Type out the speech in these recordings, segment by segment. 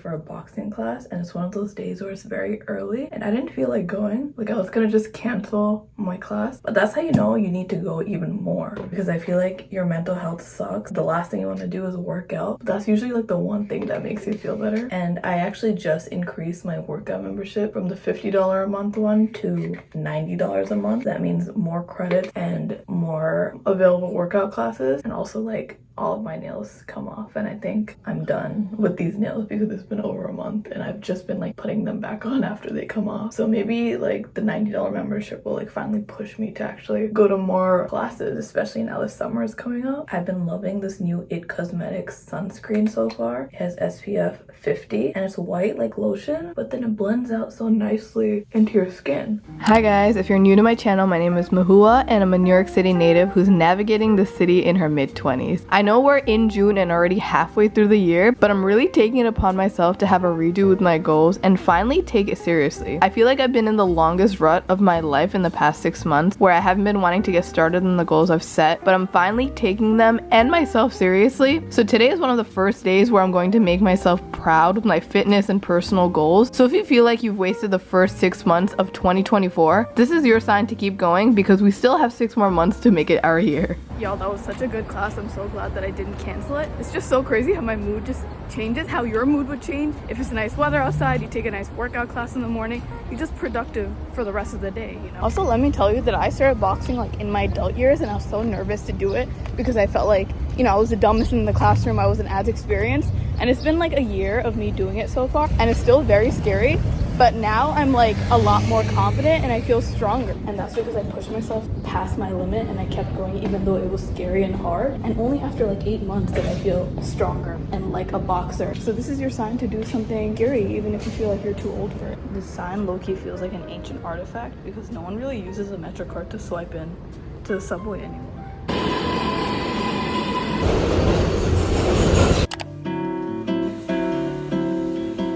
For a boxing class, and it's one of those days where it's very early and I didn't feel like going. Like I was gonna just cancel my class, but that's how you know you need to go even more, because I feel like your mental health sucks. The last thing you want to do is work out, but that's usually like the one thing that makes you feel better. And I actually just increased my workout membership from the $50 a month one to $90 a month. That means more credits and more available workout classes, and also like all of my nails come off, and I think I'm done with these nails because it's been over a month and I've just been like putting them back on after they come off. So maybe like the $90 membership will like finally push me to actually go to more classes, especially now the summer is coming up. I've been loving this new It Cosmetics sunscreen so far. It has SPF 50 and it's white like lotion, but then it blends out so nicely into your skin. Hi guys, if you're new to my channel, my name is Mahua and I'm a New York City native who's navigating the city in her mid-20s. I know we're in June and already halfway through the year, but I'm really taking it upon myself to have a redo with my goals and finally take it seriously. I feel like I've been in the longest rut of my life in the past 6 months where I haven't been wanting to get started on the goals I've set, but I'm finally taking them and myself seriously. So today is one of the first days where I'm going to make myself proud with my fitness and personal goals. So if you feel like you've wasted the first 6 months of 2024, this is your sign to keep going, because we still have 6 more months to make it our year. Y'all, that was such a good class. I'm so glad that I didn't cancel it. It's just so crazy how my mood just changes, how your mood would change. If it's nice weather outside, you take a nice workout class in the morning, you're just productive for the rest of the day, you know? Also, let me tell you that I started boxing like in my adult years, and I was so nervous to do it because I felt like, you know, I was the dumbest in the classroom, I wasn't as experienced. And it's been like a year of me doing it so far, and it's still very scary. But now I'm like a lot more confident and I feel stronger. And that's because I pushed myself past my limit and I kept going even though it was scary and hard. And only after like 8 months did I feel stronger and like a boxer. So this is your sign to do something scary even if you feel like you're too old for it. This sign low-key feels like an ancient artifact because no one really uses a MetroCard to swipe in to the subway anymore.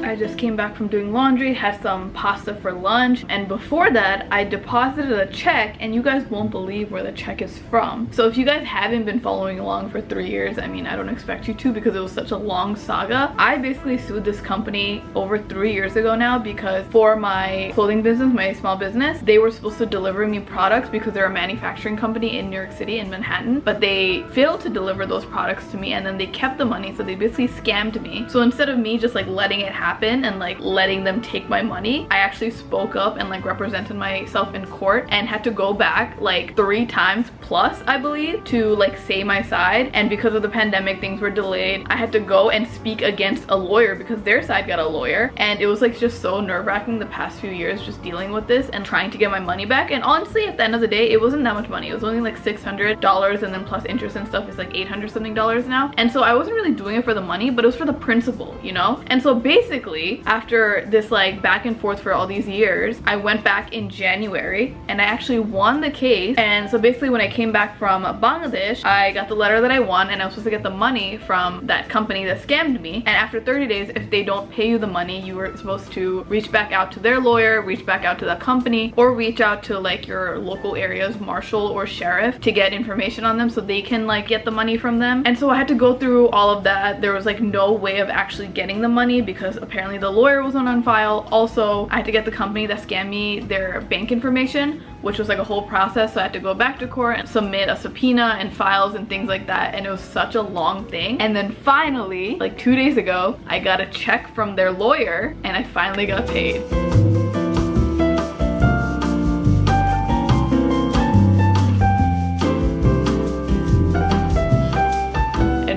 I just came back from doing laundry, had some pasta for lunch, and before that I deposited a check, and you guys won't believe where the check is from. So if you guys haven't been following along for 3 years, I mean, I don't expect you to because it was such a long saga. I basically sued this company over 3 years ago now because for my clothing business, my small business, they were supposed to deliver me products because they're a manufacturing company in New York City in Manhattan, but they failed to deliver those products to me, and then they kept the money, so they basically scammed me. So instead of me just like letting it happen and like letting them take my money, I actually spoke up and like represented myself in court and had to go back like 3 times plus, I believe, to like say my side. And because of the pandemic, things were delayed. I had to go and speak against a lawyer because their side got a lawyer, and it was like just so nerve-wracking the past few years just dealing with this and trying to get my money back. And honestly, at the end of the day, it wasn't that much money. It was only like $600, and then plus interest and stuff is like $800 something now. And so I wasn't really doing it for the money, but it was for the principle, you know? And so basically after this like back and forth for all these years, I went back in January and I actually won the case. And so basically when I came back from Bangladesh, I got the letter that I won, and I was supposed to get the money from that company that scammed me. And after 30 days, if they don't pay you the money, you were supposed to reach back out to their lawyer, reach back out to the company, or reach out to like your local area's marshal or sheriff to get information on them so they can like get the money from them. And so I had to go through all of that. There was like no way of actually getting the money because apparently the lawyer wasn't on file. Also, I had to get the company that scammed me their bank information, which was like a whole process. So I had to go back to court and submit a subpoena and files and things like that, and it was such a long thing. And then finally, like 2 days ago, I got a check from their lawyer and I finally got paid.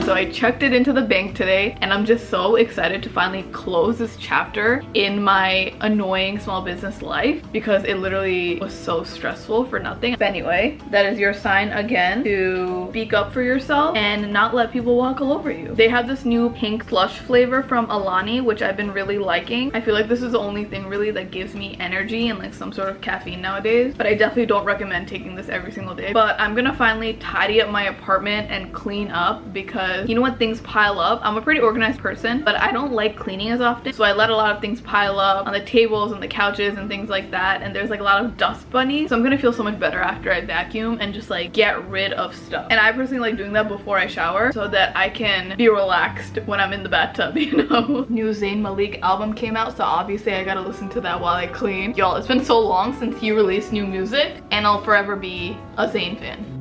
So I checked it into the bank today, and I'm just so excited to finally close this chapter in my annoying small business life because it literally was so stressful for nothing. But anyway, that is your sign again to speak up for yourself and not let people walk all over you. They have this new pink slush flavor from Alani, which I've been really liking. I feel like this is the only thing really that gives me energy and like some sort of caffeine nowadays, but I definitely don't recommend taking this every single day. But I'm gonna finally tidy up my apartment and clean up because because you know when things pile up, I'm a pretty organized person, but I don't like cleaning as often, so I let a lot of things pile up on the tables and the couches and things like that, and there's like a lot of dust bunnies. So I'm gonna feel so much better after I vacuum and just like get rid of stuff. And I personally like doing that before I shower so that I can be relaxed when I'm in the bathtub, you know. New Zayn Malik album came out, so obviously I gotta listen to that while I clean. Y'all, it's been so long since he released new music, and I'll forever be a Zayn fan.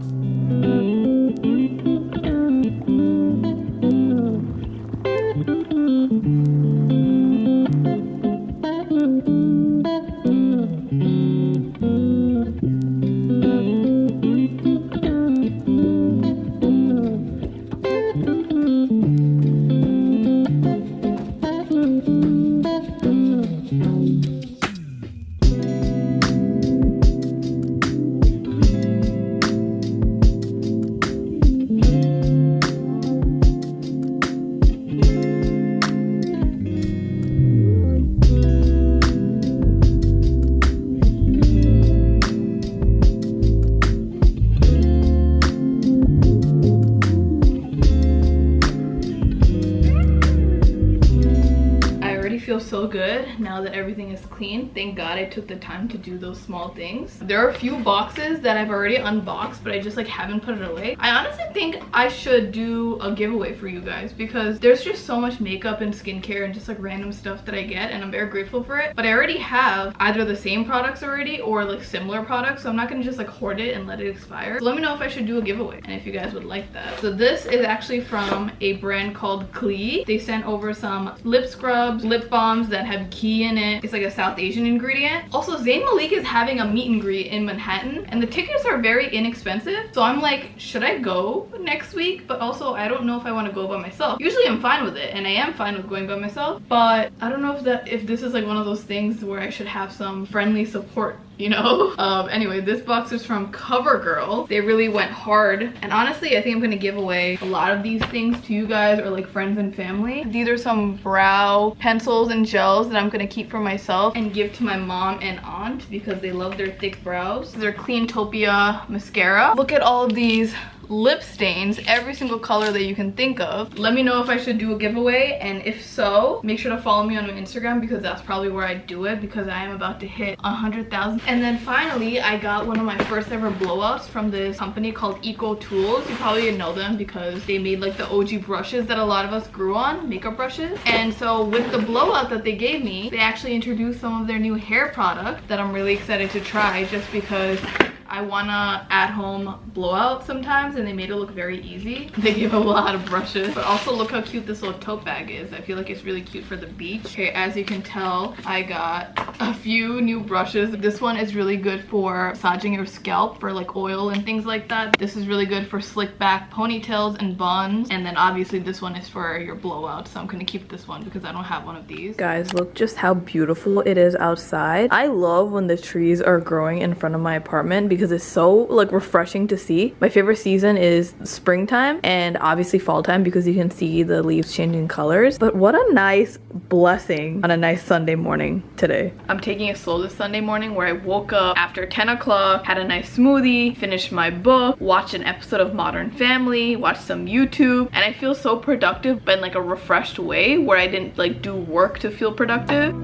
Feel so good now that everything is clean. Thank God I took the time to do those small things. There are a few boxes that I've already unboxed, but I just like haven't put it away. I honestly think I should do a giveaway for you guys because there's just so much makeup and skincare and just like random stuff that I get, and I'm very grateful for it. But I already have either the same products already or like similar products, so I'm not gonna just like hoard it and let it expire. So let me know if I should do a giveaway and if you guys would like that. So this is actually from a brand called Klee. They sent over some lip scrubs, lip balms that have ghee in it. It's like a South Asian ingredient. Also, Zayn Malik is having a meet and greet in Manhattan, and the tickets are very inexpensive. So I'm like, should I go next week? But also, I don't know if I want to go by myself. Usually I'm fine with it, and I am fine with going by myself, but I don't know if this is like one of those things where I should have some friendly support, you know. Anyway, this box is from CoverGirl. They really went hard, and honestly I think I'm gonna give away a lot of these things to you guys or like friends and family. These are some brow pencils and gels that I'm gonna keep for myself and give to my mom and aunt because they love their thick brows. They're Cleantopia mascara. Look at all of these lip stains, every single color that you can think of. Let me know if I should do a giveaway, and if so, make sure to follow me on my Instagram because that's probably where I do it because I am about to hit 100,000. And then finally, I got one of my first ever blowouts from this company called Eco Tools. You probably know them because they made like the OG brushes that a lot of us grew on, makeup brushes. And so with the blowout that they gave me, they actually introduced some of their new hair product that I'm really excited to try just because I wanna at-home blowout sometimes, and they made it look very easy. They gave a lot of brushes, but also look how cute this little tote bag is. I feel like it's really cute for the beach. Okay, as you can tell, I got a few new brushes. This one is really good for massaging your scalp for like oil and things like that. This is really good for slick back ponytails and buns, and then obviously this one is for your blowout, so I'm gonna keep this one because I don't have one of these. Guys, look just how beautiful it is outside. I love when the trees are growing in front of my apartment because it's so like refreshing to see. My favorite season is springtime and obviously fall time because you can see the leaves changing colors. But what a nice blessing on a nice Sunday morning today. I'm taking it slow this Sunday morning where I woke up after 10 o'clock, had a nice smoothie, finished my book, watched an episode of Modern Family, watched some YouTube, and I feel so productive but in like a refreshed way where I didn't like do work to feel productive.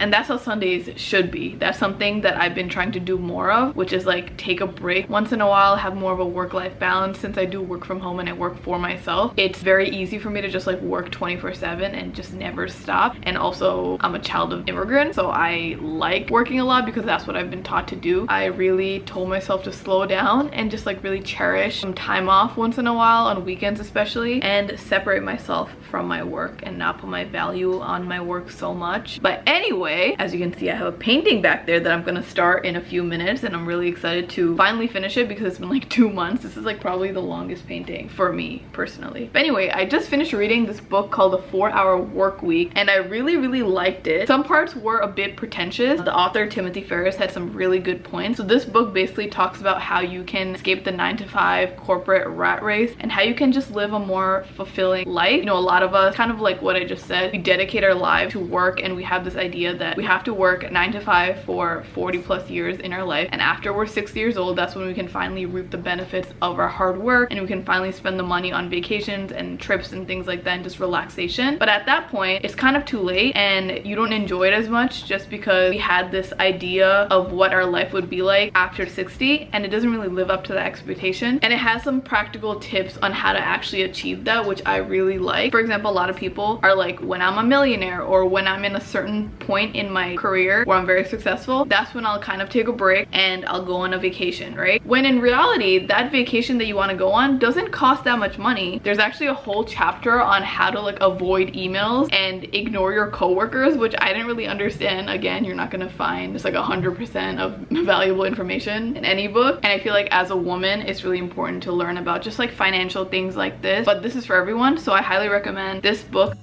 And that's how Sundays should be. That's something that I've been trying to do more of, which is like take a break once in a while, have more of a work-life balance. Since I do work from home and I work for myself, it's very easy for me to just like work 24/7 and just never stop. And also I'm a child of immigrants, so I like working a lot because that's what I've been taught to do. I really told myself to slow down and just like really cherish some time off once in a while, on weekends especially, and separate myself from my work and not put my value on my work so much. But anyway, as you can see, I have a painting back there that I'm gonna start in a few minutes, and I'm really excited to finally finish it because it's been like 2 months. This is like probably the longest painting for me personally. But anyway, I just finished reading this book called The 4-Hour Work Week, and I really liked it. Some parts were a bit pretentious. The author, Timothy Ferriss, had some really good points. So this book basically talks about how you can escape the 9-to-5 corporate rat race and how you can just live a more fulfilling life. You know, a lot of us, kind of like what I just said, we dedicate our lives to work, and we have this idea that we have to work 9 to 5 for 40 plus years in our life, and after we're 60 years old, that's when we can finally reap the benefits of our hard work, and we can finally spend the money on vacations and trips and things like that, and just relaxation. But at that point, it's kind of too late, and you don't enjoy it as much just because we had this idea of what our life would be like after 60, and it doesn't really live up to that expectation. And it has some practical tips on how to actually achieve that, which I really like. For example, a lot of people are like, when I'm a millionaire, or when I'm in a certain point in my career where I'm very successful, that's when I'll kind of take a break and I'll go on a vacation, right? When in reality, that vacation that you want to go on doesn't cost that much money. There's actually a whole chapter on how to like avoid emails and ignore your coworkers, which I didn't really understand. Again, you're not gonna find just like 100% of valuable information in any book, and I feel like as a woman it's really important to learn about just like financial things like this. But this is for everyone, so I highly recommend this book.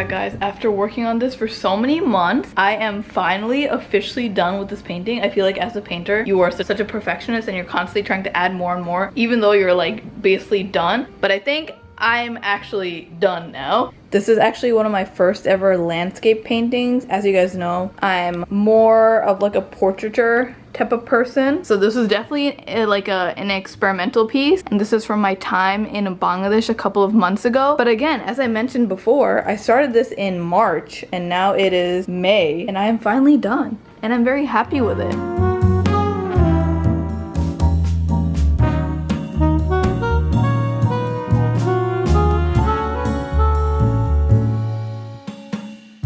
Guys, after working on this for so many months, I am finally officially done with this painting. I feel like as a painter, you are such a perfectionist and you're constantly trying to add more and more, even though you're like basically done. But I think I'm actually done now. This is actually one of my first ever landscape paintings. As you guys know, I'm more of like a portraiture type of person. So this was definitely an experimental piece, and this is from my time in Bangladesh a couple of months ago. But again, as I mentioned before, I started this in March and now it is May, and I am finally done, and I'm very happy with it.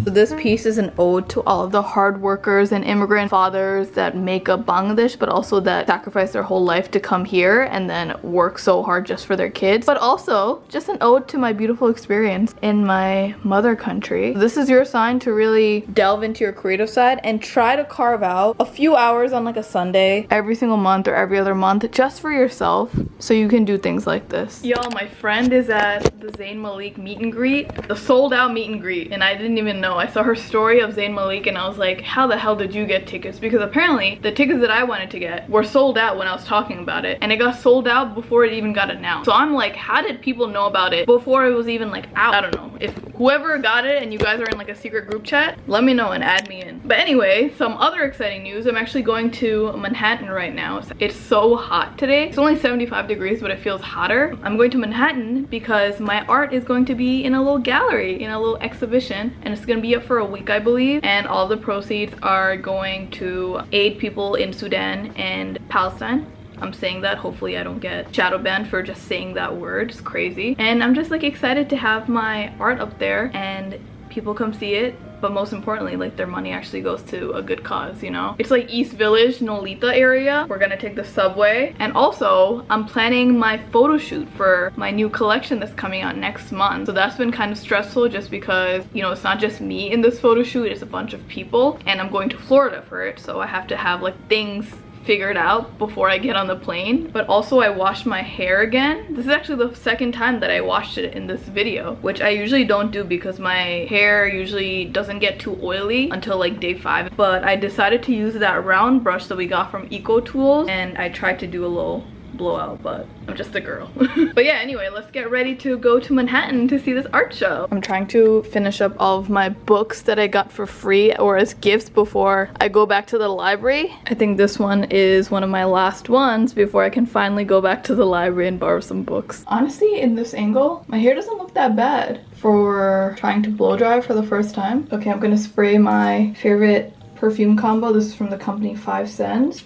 This piece is an ode to all of the hard workers and immigrant fathers that make up Bangladesh, but also that sacrifice their whole life to come here and then work so hard just for their kids. But also just an ode to my beautiful experience in my mother country. This is your sign to really delve into your creative side and try to carve out a few hours on like a Sunday every single month or every other month just for yourself, so you can do things like this. Y'all, my friend is at the Zayn Malik meet and greet, the sold out meet and greet, and I didn't even know. I saw her story of Zayn Malik and I was like, how the hell did you get tickets? Because apparently the tickets that I wanted to get were sold out when I was talking about it, and it got sold out before it even got announced. So I'm like, how did people know about it before it was even like out? I don't know. If whoever got it and you guys are in like a secret group chat, let me know and add me in. But anyway, some other exciting news. I'm actually going to Manhattan right now. It's so hot today. It's only 75 degrees, but it feels hotter. I'm going to Manhattan because my art is going to be in a little gallery, in a little exhibition, and it's going to be up for a week, I believe, and all the proceeds are going to aid people in Sudan and Palestine. I'm saying that, hopefully I don't get shadow banned for just saying that word. It's crazy. And I'm just like excited to have my art up there and people come see it, but most importantly, like their money actually goes to a good cause, you know? It's like East Village, Nolita area. We're gonna take the subway. And also, I'm planning my photo shoot for my new collection that's coming out next month. So that's been kind of stressful just because, you know, it's not just me in this photo shoot, it's a bunch of people. And I'm going to Florida for it, so I have to have like things figured out before I get on the plane. But also I washed my hair again. This is actually the second time that I washed it in this video, which I usually don't do because my hair usually doesn't get too oily until like day 5. But I decided to use that round brush that we got from Eco Tools, and I tried to do a little blowout, but I'm just a girl. But yeah, anyway, let's get ready to go to Manhattan to see this art show. I'm trying to finish up all of my books that I got for free or as gifts before I go back to the library. I think this one is one of my last ones before I can finally go back to the library and borrow some books. Honestly, in this angle, my hair doesn't look that bad for trying to blow dry for the first time. Okay, I'm gonna spray my favorite perfume combo. This is from the company 5 Cents.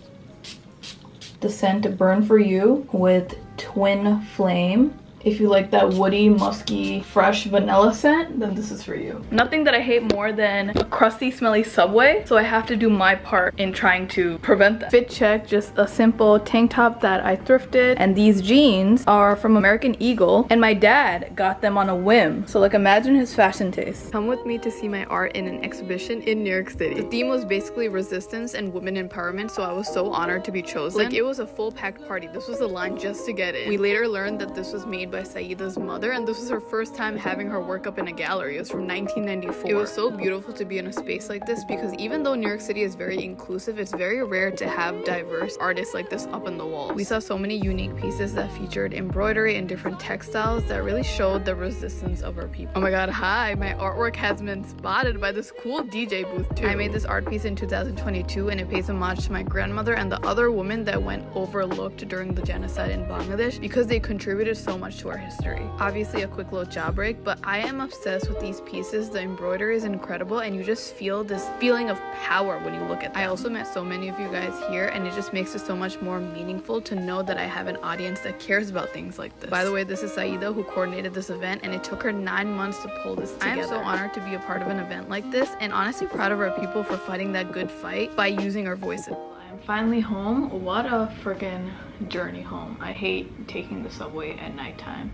The scent Burn For You with Twin Flame. If you like that woody, musky, fresh vanilla scent, then this is for you. Nothing that I hate more than a crusty, smelly Subway, so I have to do my part in trying to prevent that. Fit check, just a simple tank top that I thrifted, and these jeans are from American Eagle, and my dad got them on a whim, so like imagine his fashion taste. Come with me to see my art in an exhibition in New York City. The theme was basically resistance and women empowerment, so I was so honored to be chosen. Like, it was a full packed party. This was a line just to get in. We later learned that this was made by Saida's mother, and this was her first time having her work up in a gallery. It was from 1994. It was so beautiful to be in a space like this because even though New York City is very inclusive, it's very rare to have diverse artists like this up on the walls. We saw so many unique pieces that featured embroidery and different textiles that really showed the resistance of our people. Oh my god, hi! My artwork has been spotted by this cool DJ booth too. I made this art piece in 2022 and it pays homage to my grandmother and the other women that went overlooked during the genocide in Bangladesh because they contributed so much to our history. Obviously a quick little job break, but I am obsessed with these pieces. The embroidery is incredible and you just feel this feeling of power when you look at them. I also met so many of you guys here and it just makes it so much more meaningful to know that I have an audience that cares about things like this. By the way, this is Saida who coordinated this event and it took her 9 months to pull this together. I am so honored to be a part of an event like this and honestly proud of our people for fighting that good fight by using our voices. I'm finally home. What a freaking journey home. I hate taking the subway at nighttime.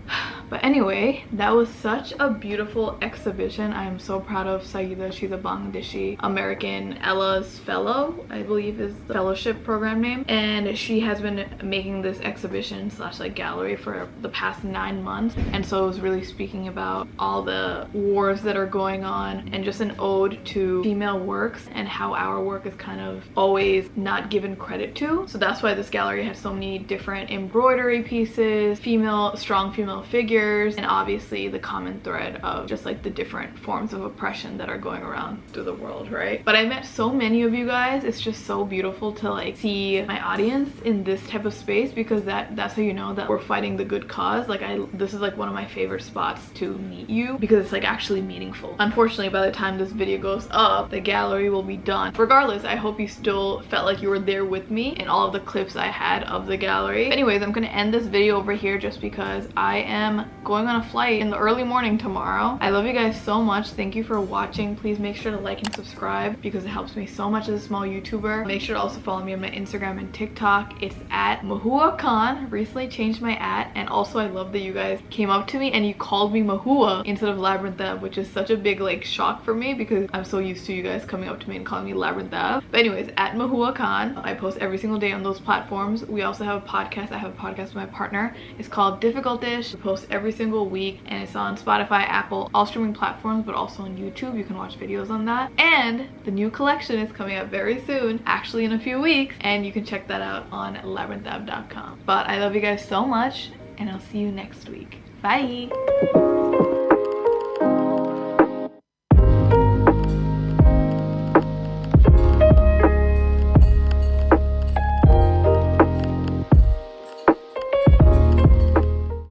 But anyway, that was such a beautiful exhibition. I am so proud of Saida. She's a Bangladeshi American Ella's Fellow, I believe is the fellowship program name. And she has been making this exhibition slash like gallery for the past 9 months. And so it was really speaking about all the wars that are going on and just an ode to female works and how our work is kind of always not given credit to. So that's why this gallery has so many different embroidery pieces, strong female figures, and obviously the common thread of just like the different forms of oppression that are going around through the world, right? But I met so many of you guys. It's just so beautiful to like see my audience in this type of space because that's how you know that we're fighting the good cause. Like this is like one of my favorite spots to meet you because it's like actually meaningful. Unfortunately, by the time this video goes up, the gallery will be done. Regardless, I hope you still felt like you were there with me in all of the clips I had of the gallery. Anyways, I'm gonna end this video over here just because I am going on a flight in the early morning tomorrow. I love you guys so much. Thank you for watching. Please make sure to like and subscribe because it helps me so much as a small YouTuber. Make sure to also follow me on my Instagram and TikTok. It's at Mahua Khan. Recently changed my @ and also I love that you guys came up to me and you called me Mahua instead of Labyrinth Ab, which is such a big like shock for me because I'm so used to you guys coming up to me and calling me Labyrinth Ab. But anyways, at Mahua Khan. I post every single day on those platforms. We also have a podcast. I have a podcast with my partner. It's called Difficult-ish. We post every single week and it's on Spotify, Apple, all streaming platforms, but also on YouTube. You can watch videos on that. And the new collection is coming out very soon, actually in a few weeks, and you can check that out on labyrinthab.com. But I love you guys so much and I'll see you next week. Bye!